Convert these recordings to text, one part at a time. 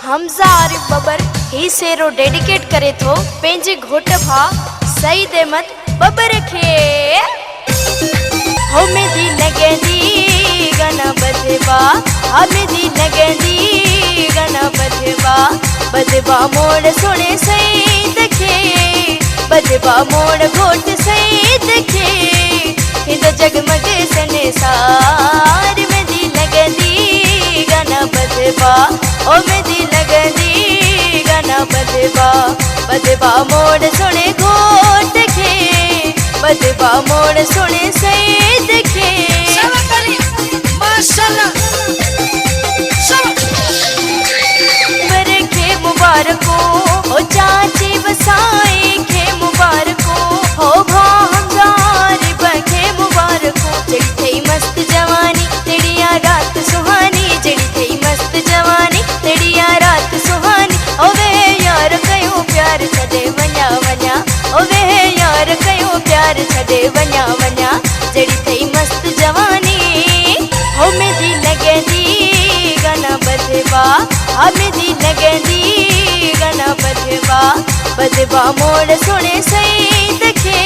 हमजा आरिफ बबर ही शेरो डेडिकेट करे थो पेंजे घोट भा सईद अहमद बबर खे। हो मेदी लगंदी गाना बजबा मेदी लगंदी गाना बजबा बजबा मोड़ सुने सईद खे बजबा मोड़ घोट सईद खे हिंद जगमग सनसार मेदी लगंदी गाना बजबा ओ मेदी लगंदी गाना बजबा बजबा मोड़ सुने घोट खे बजबा मोड़ सुने सईद खे। माशाअल्लाह खे मुबारको ओ चाची बसाई खे मुबारको हो भा हमजा आरिफ खे मुबारको जड़ी थई मस्त जवानी तेड़िया रात सुहानी जड़ी थई मस्त जवानी तेड़िया रात सुहानी ओ वे यार कयो प्यार छदे वन्या वन्या ओ वे यार कयो प्यार छदे वन्या वन्या जड़ी थई मस्त जवानी हो मेदी लगंदी गाना बजबा मेदी लगंदी गाना बजबा बजबा मोड़ सुने सईद खे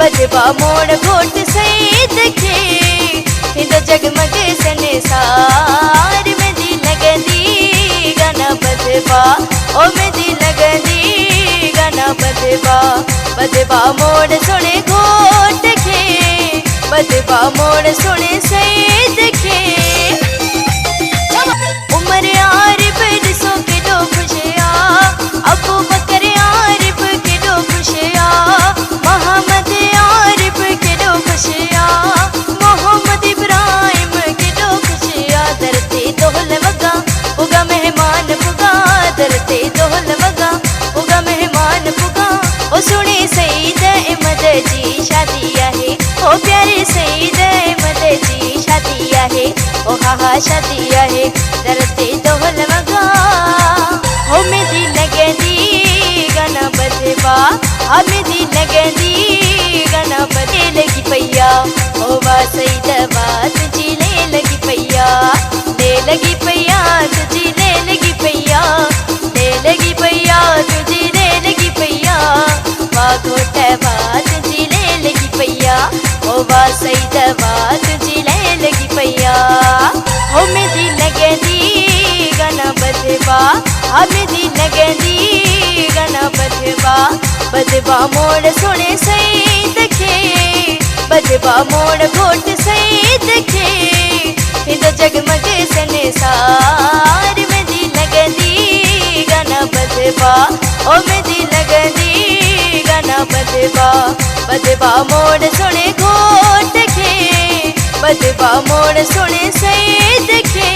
बजबा मोड़ घोट सईद खे हिंद जगमग सनसार मेदी लगंदी गाना बजबा ओ मेदी लगंदी गाना बजबा बजबा मोड़ सुने घोट खे बजबा मोड़ सुने सईद खे। उमर आरिफ दिसो केडो खुशिया अबू बकर आरिफ केडो खुशिया मोहम्मद आरिफ केडो खुशिया मोहम्मद इब्राहिम केडो खुशिया दरते दोहल वगा उगा मेहमान पुगा दरते दोहल वगा उगा मेहमान पुगा ओ सुने सईद अहमद जी शादी आहे ओ प्यारे सईद अहमद जी शादी आहे ओ हा शादी आहे दरते दोहल वगा हो मेदी लगंदी गाना बजबा मेदी लगंदी गाना बजे लगी पैया ओ वा सईद बात जी ले लगी पैया ले लगी पैया तुझी ले लगी पैया ले लगी पैया तुझी ले लगी पैया वा घोट बात जी ले लगी पैया ओ वा सईद बात जी ले लगी पैया हो मेदी लगंदी गाना बजबा मेदी लगंदी गाना बजबा बजबा मोड़ सुने सईद खे बजबा मोड़ घोट सईद खे हिंद जगमग सनसार मेदी लगंदी गाना बजबा ओ मेदी लगंदी गाना बजबा बजबा मोड़ सुने घोट खे बजबा मोड़ सुने सईद खे।